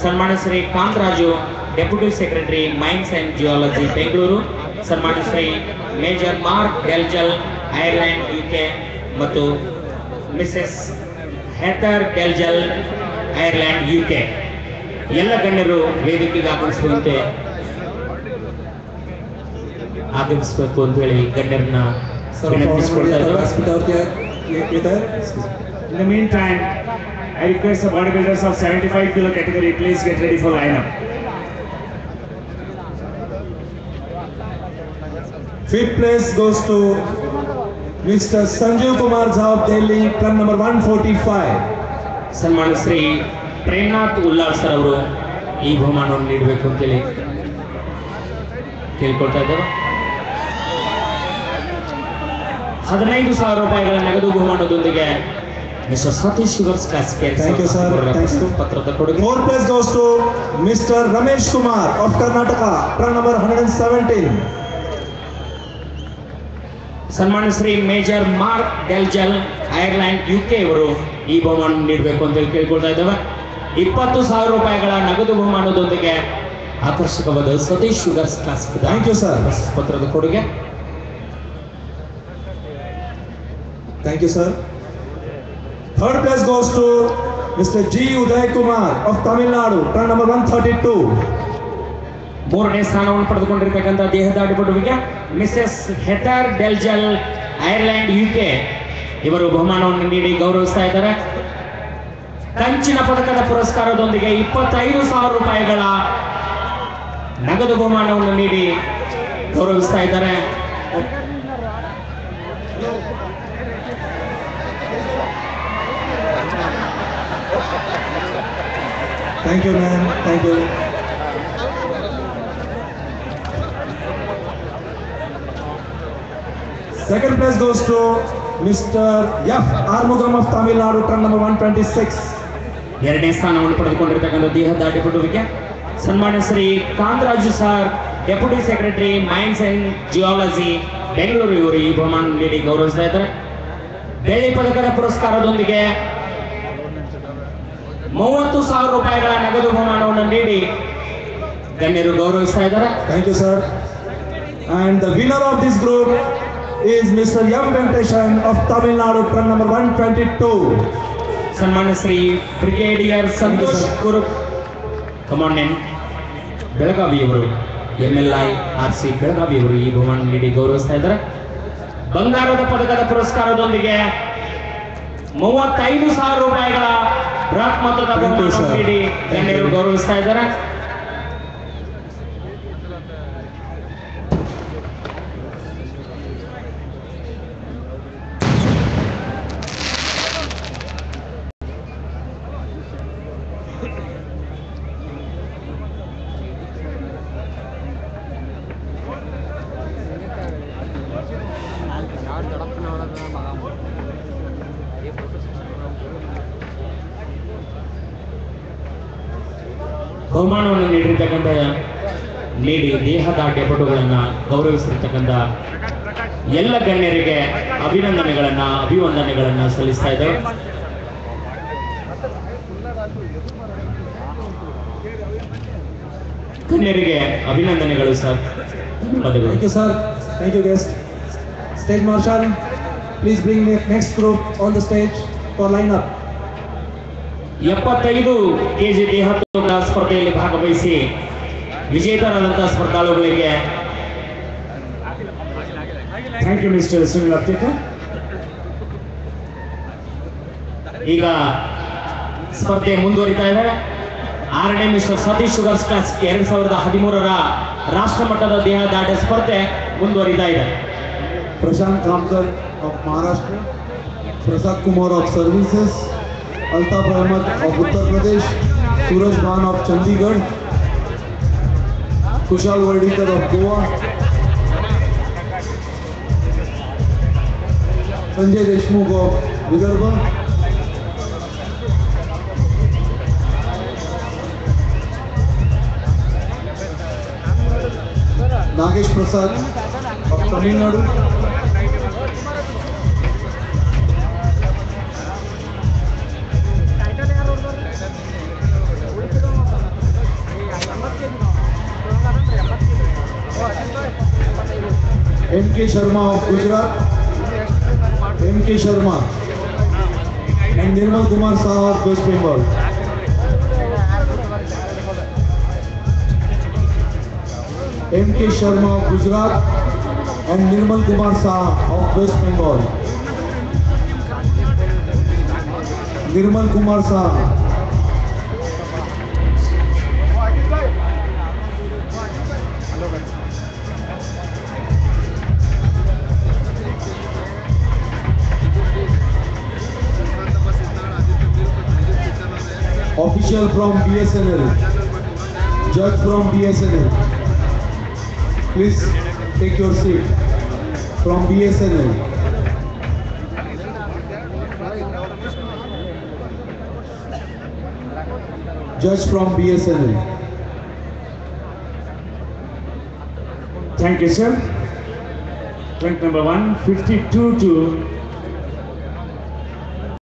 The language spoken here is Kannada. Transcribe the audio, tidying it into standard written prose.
सन्मान्य Shri Kantharaju deputy secretary mines and geology Bengaluru सन्मान्य Shri major Mark Delzell Ireland UK ಮತ್ತು Mrs Heather Delzell Ireland UK ಎಲ್ಲ ಗಣ್ಯರು ವೇದಿಕೆಗೆ ಆಗಮಿಸಬೇಕು ಅಂತ ಹೇಳಿ ಗಣ್ಯರನ್ನ ವಿನಂತಿಸಿಕೊಳ್ತಾ ಇದ್ದಾರೆ. In the meantime, I request the bodybuilders of 75 kilo category please get ready for lineup. Fifth place goes to Mr. Sanjeev Kumar Jha of Delhi, run number 145. ಸನ್ಮಾನ್ಯ ಶ್ರೀ ಪ್ರೇಮ್ನಾಥ್ ಉಲ್ಲಾಸ್ ಸರ್ ಅವರು ಈ ಬಹುಮಾನವನ್ನು ನೀಡಬೇಕು ಅಂತ ಹೇಳಿ ಕೇಳಿಕೊಳ್ತಾ ಇದ್ದೇವೆ. 15,000 ರೂಪಾಯಿಗಳ ನಗದು ಬಹುಮಾನದೊಂದಿಗೆ Mr. Satish Sugars Classic. Thank you, sir. Thank you. ಪತ್ರದ ಕೊಡುಗೆ. Fourth place goes to Mr. Ramesh Kumar of Karnataka, run number 117. ಸನ್ಮಾನ್ಯ Shri major Mark Delzell Ireland UK ಅವರು ಈ ಬಹುಮಾನ ನೀಡಬೇಕು ಅಂತ ಕೇಳಿಕೊಳ್ತಾ ಇದ್ದೇವೆ. 20,000 ರೂಪಾಯಿಗಳ ನಗದು ಬಹುಮಾನದೊಂದಿಗೆ ಆಕರ್ಷಕವಾದ Satish Sugars Classic. Thank you sir. ಪತ್ರದ ಕೊಡುಗೆ. Thank you, sir. Third place goes to Mr. G. Uday Kumar of Tamil Nadu, run number 132. ಮೂರನೇ ಸ್ಥಾನವನ್ನು ಪಡೆದುಕೊಂಡಿರತಕ್ಕಂಥ ದೇಹದಾಡಿಪಟುವಿಗೆ Mrs Heather Delzell Ireland UK ಇವರು ಬಹುಮಾನವನ್ನು ನೀಡಿ ಗೌರವಿಸ್ತಾ ಇದ್ದಾರೆ. ಕಂಚಿನ ಪದಕದ ಪುರಸ್ಕಾರದೊಂದಿಗೆ 25,000 ರೂಪಾಯಿಗಳ ನಗದು ಬಹುಮಾನವನ್ನು ನೀಡಿ ಗೌರವಿಸ್ತಾ ಇದ್ದಾರೆ. Thank you, man. Thank you. Second place goes to Mr. F. Armugam of Tamil Nadu, run number 126. ಎರಡನೇ ಸ್ಥಾನವನ್ನು ಪಡೆದುಕೊಂಡಿರತಕ್ಕಂಥ ದೇಹದಾಡಿಪಟುವಿಗೆ ಸನ್ಮಾನ್ಯ Shri Kantharaju sir deputy secretary mains and geology Bengaluru ಇವರು ಈ ಬಹುಮಾನ ನೀಡಿ ಗೌರವಿಸ್ತಾ ಇದ್ದಾರೆ. ಬೆಳ್ಳಿ ಪದಕದ ಪುರಸ್ಕಾರದೊಂದಿಗೆ 30,000 ರೂಪಾಯಿಗಳ ನಗದು ಬಹುಮಾನವನ್ನು ನೀಡಿ ಗಣ್ಯರು ಗೌರವಿಸ್ತಾ ಇದ್ದಾರೆ. Thank you, sir. And the winner of this group is Mr. M. Venkateshan of Tamil Nadu, run number 122. ಸನ್ಮಾನ್ಯ ಶ್ರೀ ಬ್ರಿಗೇಡಿಯರ್ ಸಂತೋಷ್ ಕುರುಪ್ ಕಮಾಂಡೆಂಟ್ ಬೆಳಗಾವಿಯವರು MLI RC ಬೆಳಗಾವಿಯವರು ಈ ಬಹುಮಾನ ನೀಡಿ ಗೌರವಿಸ್ತಾ ಇದ್ದಾರೆ. ಬಂಗಾರದ ಪದಕದ ಪುರಸ್ಕಾರದೊಂದಿಗೆ 35,000 ರೂಪಾಯಿಗಳ ಬೃಹತ್ ಮೊತ್ತದ ಬಹುಮಾನ ನೀಡಿ ಗಣ್ಯರು ಗೌರವಿಸ್ತಾ ಇದ್ದಾರೆ. ಬಹುಮಾನವನ್ನು ನೀಡಿ ದೇಹದಾಢ್ಯಪಟುಗಳನ್ನ ಗೌರವಿಸಿರ್ತಕ್ಕಂಥ ಎಲ್ಲ ಗಣ್ಯರಿಗೆ ಅಭಿವಂದನೆಗಳನ್ನ ಸಲ್ಲಿಸ್ತಾ ಇದ್ದೇವೆ. ಗಣ್ಯರಿಗೆ ಅಭಿನಂದನೆಗಳು sir. Thank you, sir. Thank you, guest. Stage Marshal, please bring the next group on the stage for lineup. 75 kg ದೇಹತೂಕದ ಸ್ಪರ್ಧೆಯಲ್ಲಿ ಭಾಗವಹಿಸಿ ವಿಜೇತರಾದಂತಹ ಸ್ಪರ್ಧಾಳುಗಳಿಗೆ Thank you, Mr. Sunil Aptekar. ಈಗ ಸ್ಪರ್ಧೆ ಮುಂದುವರಿತಾ ಇದೆ. 6ನೇ ಮಿಸ್ಟರ್ ಸತೀಶ್ ಶುಗರ್ಸ್ ಕ್ಲಾಸಿಕ್ 2013ರ ರಾಷ್ಟ್ರ ಮಟ್ಟದ ದೇಹದಾಢ್ಯ ಸ್ಪರ್ಧೆ ಮುಂದುವರಿತಾ ಇದೆ. Prashant Kamkar of Maharashtra, Prasad Kumar of Services, Altaf Ahmed of Uttar Pradesh, Suraj Khan of Chandigarh, Kushal Wardikar of Goa, Sanjay Deshmukh of Vidarbha, Nagesh Prasad of Tamil Nadu, M.K. Sharma of Gujarat, M.K. Sharma, and Nirmal Kumar Saha of West Bengal. M.K. Sharma of Gujarat and Nirmal Kumar Saha of West Bengal. Nirmal Kumar Saha. Official from BSNL, judge from BSNL, please take your seat. From BSNL, judge from BSNL. Thank you, sir. Rank number 1, 52 to